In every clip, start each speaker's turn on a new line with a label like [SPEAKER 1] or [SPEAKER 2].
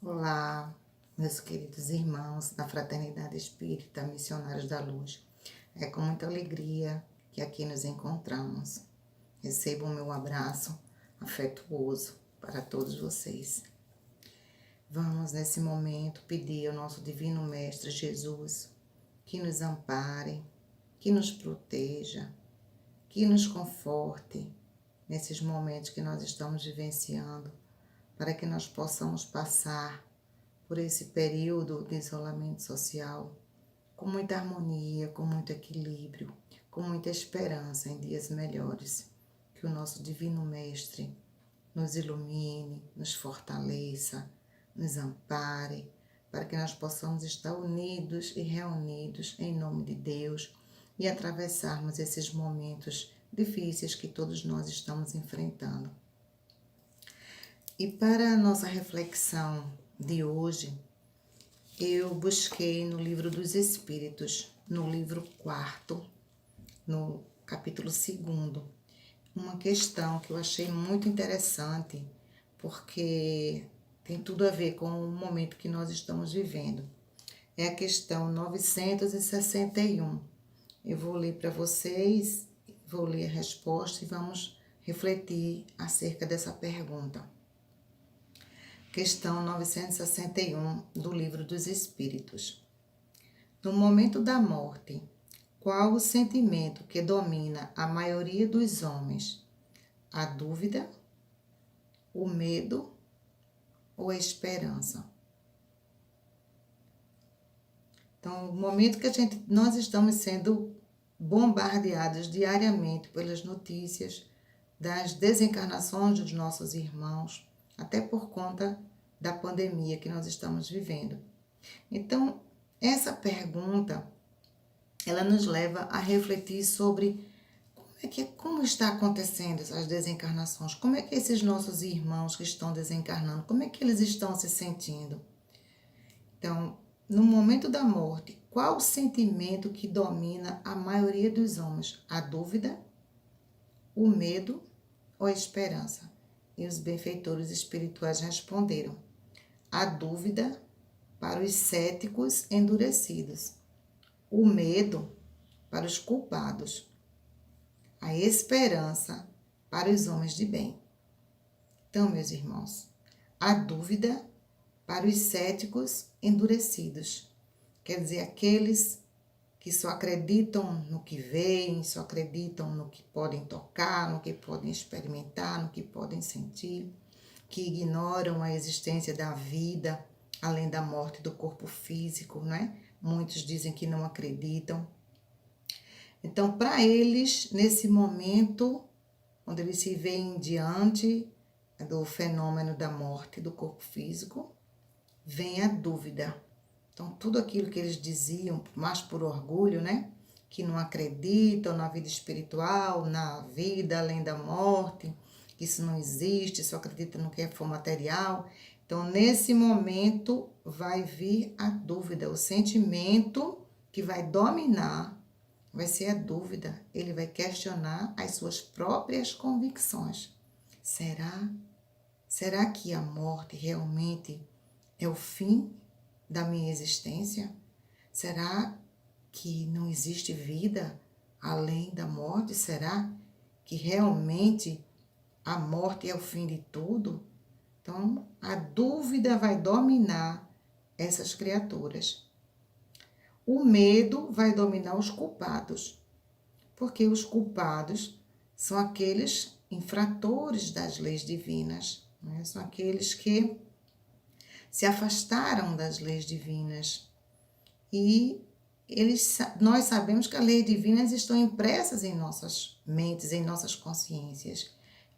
[SPEAKER 1] Olá, meus queridos irmãos da Fraternidade Espírita Missionários da Luz. É com muita alegria que aqui nos encontramos. Recebam o meu abraço afetuoso para todos vocês. Vamos, nesse momento, pedir ao nosso Divino Mestre Jesus que nos ampare, que nos proteja, que nos conforte nesses momentos que nós estamos vivenciando, para que nós possamos passar por esse período de isolamento social com muita harmonia, com muito equilíbrio, com muita esperança em dias melhores. Que o nosso Divino Mestre nos ilumine, nos fortaleça, nos ampare, para que nós possamos estar unidos e reunidos em nome de Deus e atravessarmos esses momentos difíceis que todos nós estamos enfrentando. E para a nossa reflexão de hoje, eu busquei no Livro dos Espíritos, no livro 4º, no capítulo 2º, uma questão que eu achei muito interessante, porque tem tudo a ver com o momento que nós estamos vivendo. É a questão 961. Eu vou ler para vocês, vou ler a resposta e vamos refletir acerca dessa pergunta. Questão 961 do Livro dos Espíritos. No momento da morte, qual o sentimento que domina a maioria dos homens? A dúvida, o medo ou a esperança? Então, no momento que nós estamos sendo bombardeados diariamente pelas notícias das desencarnações dos nossos irmãos, até por conta da pandemia que nós estamos vivendo. Então, essa pergunta, ela nos leva a refletir sobre como está acontecendo essas desencarnações, como é que esses nossos irmãos que estão desencarnando, como é que eles estão se sentindo? Então, no momento da morte, qual o sentimento que domina a maioria dos homens? A dúvida, o medo ou a esperança? E os benfeitores espirituais responderam: a dúvida para os céticos endurecidos, o medo para os culpados, a esperança para os homens de bem. Então, meus irmãos, a dúvida para os céticos endurecidos, quer dizer, aqueles que só acreditam no que veem, só acreditam no que podem tocar, no que podem experimentar, no que podem sentir, que ignoram a existência da vida, além da morte do corpo físico, né? Muitos dizem que não acreditam. Então, para eles, nesse momento, quando eles se veem diante do fenômeno da morte do corpo físico, vem a dúvida. Então, tudo aquilo que eles diziam, mais por orgulho, né? Que não acreditam na vida espiritual, na vida além da morte, que isso não existe, só acredita no que for material. Então, nesse momento, vai vir a dúvida, o sentimento que vai dominar vai ser a dúvida. Ele vai questionar as suas próprias convicções. Será que a morte realmente é o fim da minha existência? Será que não existe vida além da morte? Será que realmente a morte é o fim de tudo? Então, a dúvida vai dominar essas criaturas. O medo vai dominar os culpados, porque os culpados são aqueles infratores das leis divinas, né? São aqueles que se afastaram das leis divinas. E nós sabemos que as leis divinas estão impressas em nossas mentes, em nossas consciências.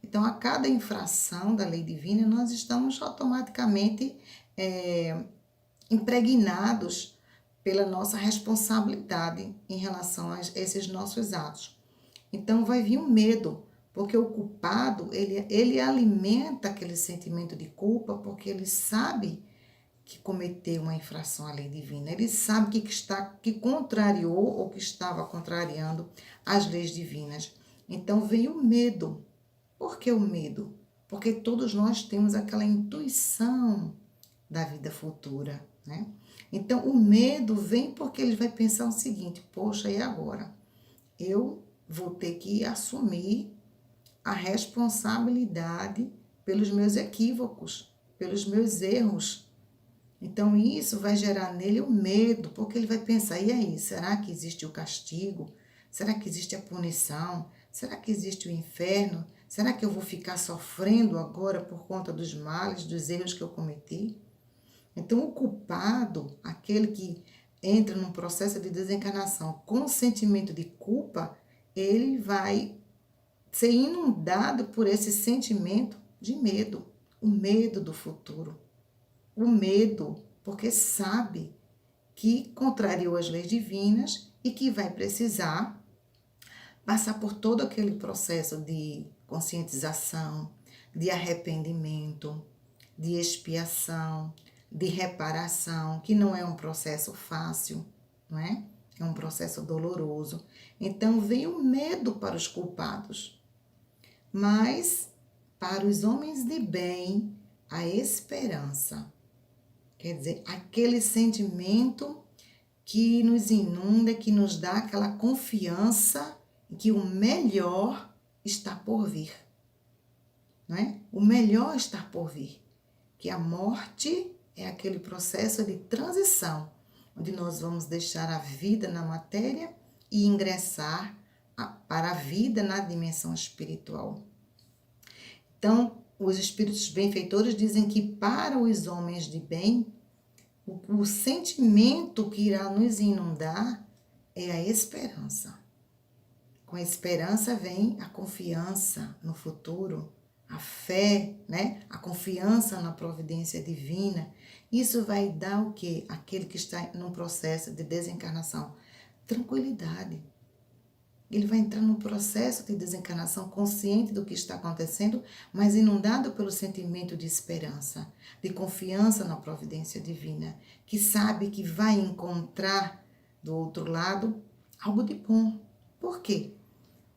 [SPEAKER 1] Então, a cada infração da lei divina, nós estamos automaticamente impregnados pela nossa responsabilidade em relação a esses nossos atos. Então, vai vir um medo, porque o culpado, ele alimenta aquele sentimento de culpa, porque ele sabe que cometeu uma infração à lei divina. Ele sabe que contrariou ou que estava contrariando as leis divinas. Então, vem o medo. Por que o medo? Porque todos nós temos aquela intuição da vida futura, né? Então, o medo vem porque ele vai pensar o seguinte: poxa, e agora? Eu vou ter que assumir a responsabilidade pelos meus equívocos, pelos meus erros. Então, isso vai gerar nele o medo, porque ele vai pensar: e aí, será que existe o castigo? Será que existe a punição? Será que existe o inferno? Será que eu vou ficar sofrendo agora por conta dos males, dos erros que eu cometi? Então, o culpado, aquele que entra num processo de desencarnação com sentimento de culpa, ele vai ser inundado por esse sentimento de medo, o medo do futuro, o medo, porque sabe que contrariou as leis divinas e que vai precisar passar por todo aquele processo de conscientização, de arrependimento, de expiação, de reparação, que não é um processo fácil, não é? É um processo doloroso. Então vem o medo para os culpados. Mas para os homens de bem, a esperança. Quer dizer, aquele sentimento que nos inunda, que nos dá aquela confiança que o melhor está por vir, não é? O melhor está por vir, que a morte é aquele processo de transição, onde nós vamos deixar a vida na matéria e ingressar para a vida na dimensão espiritual. Então, os espíritos benfeitores dizem que para os homens de bem, o sentimento que irá nos inundar é a esperança. Com a esperança vem a confiança no futuro, a fé, né? A confiança na providência divina. Isso vai dar o quê? Aquele que está num processo de desencarnação, tranquilidade. Ele vai entrar num processo de desencarnação consciente do que está acontecendo, mas inundado pelo sentimento de esperança, de confiança na providência divina, que sabe que vai encontrar do outro lado algo de bom. Por quê?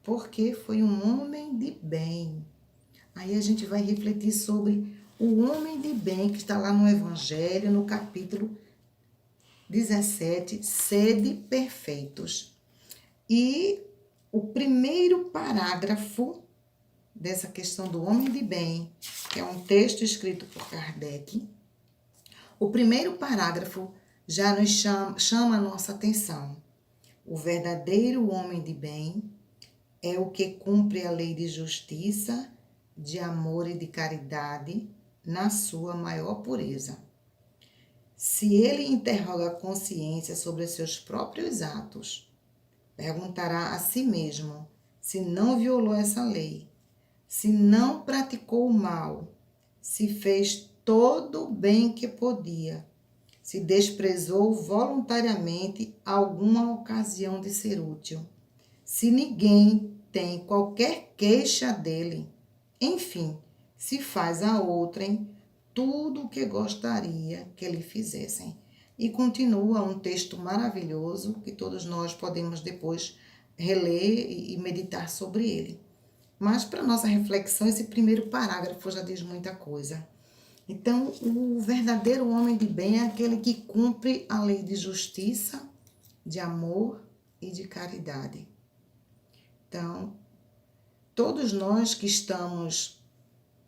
[SPEAKER 1] Porque foi um homem de bem. Aí a gente vai refletir sobre o homem de bem que está lá no Evangelho, no capítulo 17, sede perfeitos. E o primeiro parágrafo dessa questão do homem de bem, que é um texto escrito por Kardec, o primeiro parágrafo já nos chama a nossa atenção. O verdadeiro homem de bem é o que cumpre a lei de justiça, de amor e de caridade na sua maior pureza. Se ele interroga a consciência sobre seus próprios atos, perguntará a si mesmo se não violou essa lei, se não praticou o mal, se fez todo o bem que podia, se desprezou voluntariamente alguma ocasião de ser útil, se ninguém tem qualquer queixa dele, enfim, se faz a outrem tudo o que gostaria que lhe fizessem. E continua um texto maravilhoso que todos nós podemos depois reler e meditar sobre ele. Mas para nossa reflexão, esse primeiro parágrafo já diz muita coisa. Então, o verdadeiro homem de bem é aquele que cumpre a lei de justiça, de amor e de caridade. Então, todos nós que estamos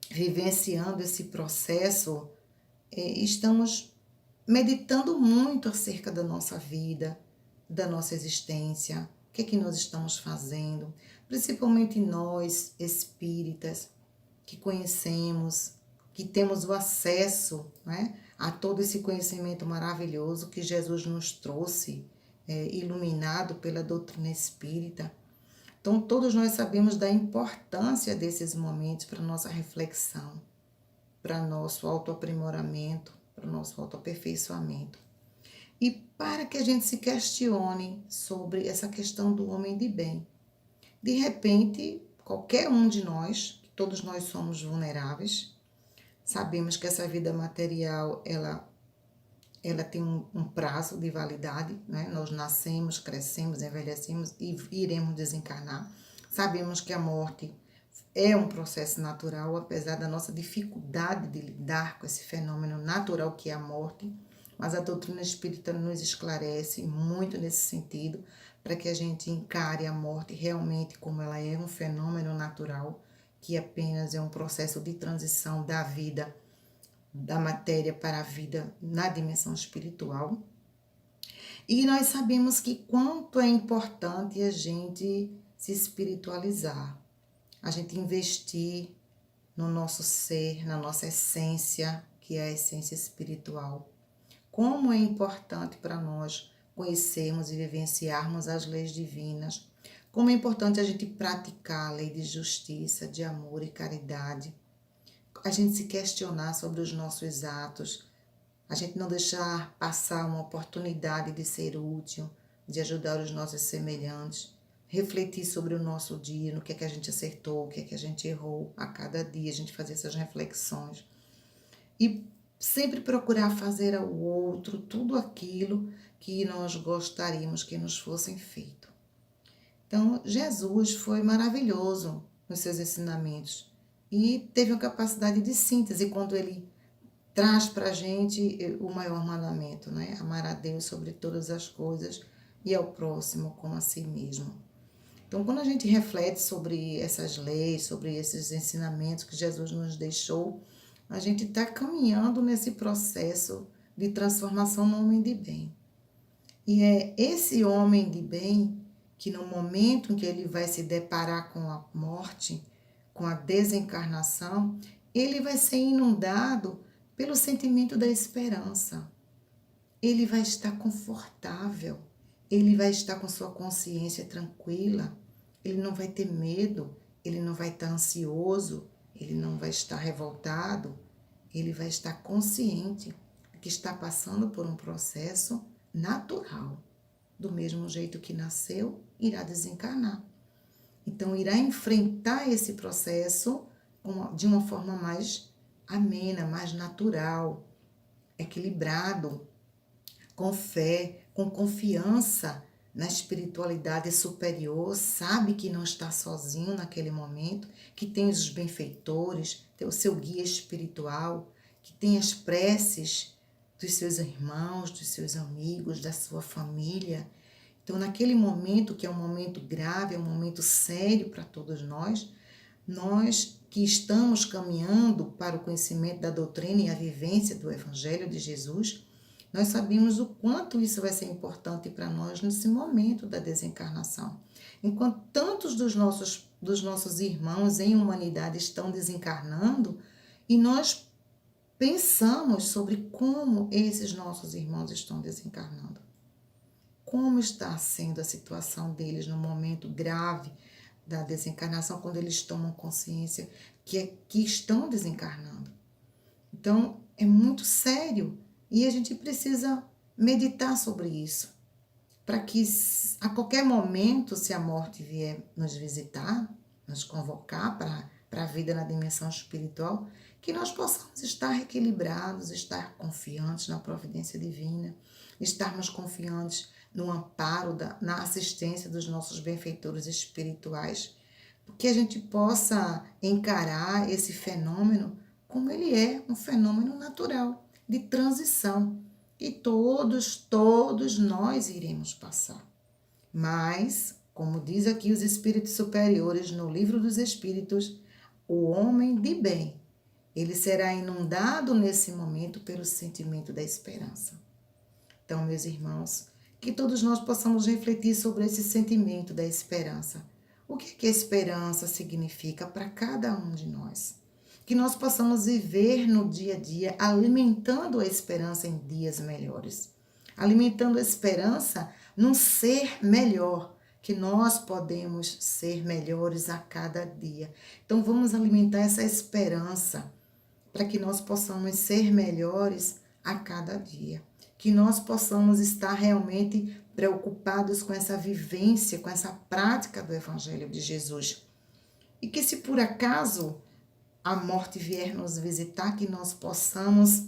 [SPEAKER 1] vivenciando esse processo, estamos meditando muito acerca da nossa vida, da nossa existência, o que é que nós estamos fazendo, principalmente nós, espíritas, que conhecemos, que temos o acesso, né, a todo esse conhecimento maravilhoso que Jesus nos trouxe, iluminado pela doutrina espírita. Então, todos nós sabemos da importância desses momentos para nossa reflexão, para nosso autoaprimoramento, para o nosso autoaperfeiçoamento. E para que a gente se questione sobre essa questão do homem de bem. De repente, qualquer um de nós, todos nós somos vulneráveis, sabemos que essa vida material, ela tem um prazo de validade, né? Nós nascemos, crescemos, envelhecemos e iremos desencarnar. Sabemos que a morte é um processo natural, apesar da nossa dificuldade de lidar com esse fenômeno natural que é a morte, mas a doutrina espírita nos esclarece muito nesse sentido, para que a gente encare a morte realmente como ela é um fenômeno natural, que apenas é um processo de transição da vida, da matéria para a vida na dimensão espiritual. E nós sabemos que quanto é importante a gente se espiritualizar, a gente investir no nosso ser, na nossa essência, que é a essência espiritual. Como é importante para nós conhecermos e vivenciarmos as leis divinas, como é importante a gente praticar a lei de justiça, de amor e caridade, a gente se questionar sobre os nossos atos, a gente não deixar passar uma oportunidade de ser útil, de ajudar os nossos semelhantes, refletir sobre o nosso dia, no que é que a gente acertou, o que é que a gente errou, a cada dia a gente fazer essas reflexões. E sempre procurar fazer ao outro tudo aquilo que nós gostaríamos que nos fossem feito. Então, Jesus foi maravilhoso nos seus ensinamentos e teve uma capacidade de síntese quando ele traz para a gente o maior mandamento, né? Amar a Deus sobre todas as coisas e ao próximo como a si mesmo. Então, quando a gente reflete sobre essas leis, sobre esses ensinamentos que Jesus nos deixou, a gente está caminhando nesse processo de transformação no homem de bem. E é esse homem de bem que no momento em que ele vai se deparar com a morte, com a desencarnação, ele vai ser inundado pelo sentimento da esperança. Ele vai estar confortável, ele vai estar com sua consciência tranquila, ele não vai ter medo, ele não vai estar ansioso, ele não vai estar revoltado, ele vai estar consciente que está passando por um processo natural. Do mesmo jeito que nasceu, irá desencarnar. Então, irá enfrentar esse processo de uma forma mais amena, mais natural, equilibrado, com fé, com confiança na espiritualidade superior, sabe que não está sozinho naquele momento, que tem os benfeitores, tem o seu guia espiritual, que tem as preces dos seus irmãos, dos seus amigos, da sua família. Então, naquele momento, que é um momento grave, é um momento sério para todos nós que estamos caminhando para o conhecimento da doutrina e a vivência do Evangelho de Jesus, nós sabemos o quanto isso vai ser importante para nós nesse momento da desencarnação. Enquanto tantos dos nossos irmãos em humanidade estão desencarnando, e nós pensamos sobre como esses nossos irmãos estão desencarnando. Como está sendo a situação deles no momento grave da desencarnação, quando eles tomam consciência que estão desencarnando. Então, é muito sério e a gente precisa meditar sobre isso, para que a qualquer momento, se a morte vier nos visitar, nos convocar para a vida na dimensão espiritual, que nós possamos estar equilibrados, estar confiantes na providência divina, estarmos confiantes no amparo, na assistência dos nossos benfeitores espirituais, que a gente possa encarar esse fenômeno como ele é, um fenômeno natural, de transição. E todos nós iremos passar. Mas, como diz aqui os espíritos superiores no Livro dos Espíritos, o homem de bem, ele será inundado nesse momento pelo sentimento da esperança. Então, meus irmãos, que todos nós possamos refletir sobre esse sentimento da esperança. O que a esperança significa para cada um de nós? Que nós possamos viver no dia a dia alimentando a esperança em dias melhores. Alimentando a esperança num ser melhor, que nós podemos ser melhores a cada dia. Então vamos alimentar essa esperança para que nós possamos ser melhores a cada dia. Que nós possamos estar realmente preocupados com essa vivência, com essa prática do Evangelho de Jesus. E que se por acaso a morte vier nos visitar, que nós possamos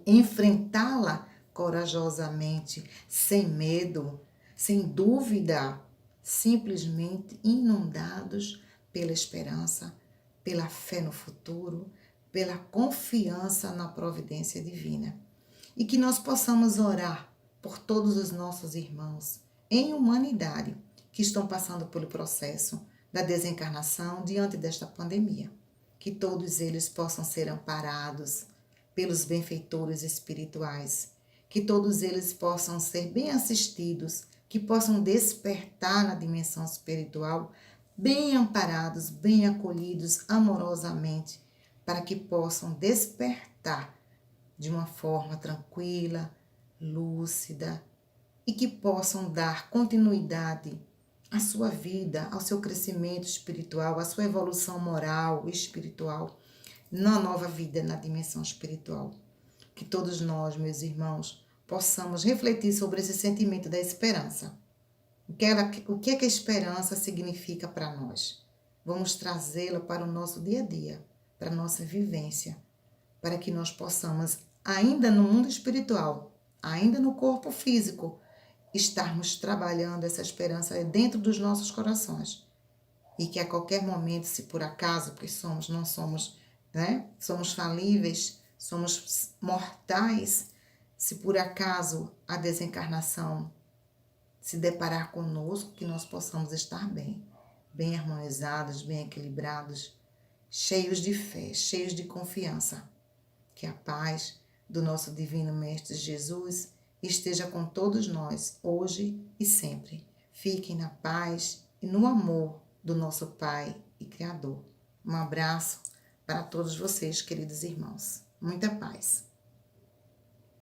[SPEAKER 1] enfrentá-la corajosamente, sem medo, sem dúvida, simplesmente inundados pela esperança, pela fé no futuro, pela confiança na providência divina. E que nós possamos orar por todos os nossos irmãos em humanidade que estão passando pelo processo da desencarnação diante desta pandemia. Que todos eles possam ser amparados pelos benfeitores espirituais, que todos eles possam ser bem assistidos, que possam despertar na dimensão espiritual, bem amparados, bem acolhidos amorosamente, para que possam despertar de uma forma tranquila, lúcida e que possam dar continuidade à sua vida, ao seu crescimento espiritual, à sua evolução moral e espiritual, na nova vida, na dimensão espiritual. Que todos nós, meus irmãos, possamos refletir sobre esse sentimento da esperança. O que é que a esperança significa para nós? Vamos trazê-la para o nosso dia a dia, para a nossa vivência, para que nós possamos, ainda no mundo espiritual, ainda no corpo físico, estarmos trabalhando essa esperança dentro dos nossos corações. E que a qualquer momento, se por acaso, porque não somos, somos falíveis, somos mortais, se por acaso a desencarnação se deparar conosco, que nós possamos estar bem, bem harmonizados, bem equilibrados, cheios de fé, cheios de confiança. Que a paz do nosso Divino Mestre Jesus esteja com todos nós, hoje e sempre. Fiquem na paz e no amor do nosso Pai e Criador. Um abraço para todos vocês, queridos irmãos. Muita paz.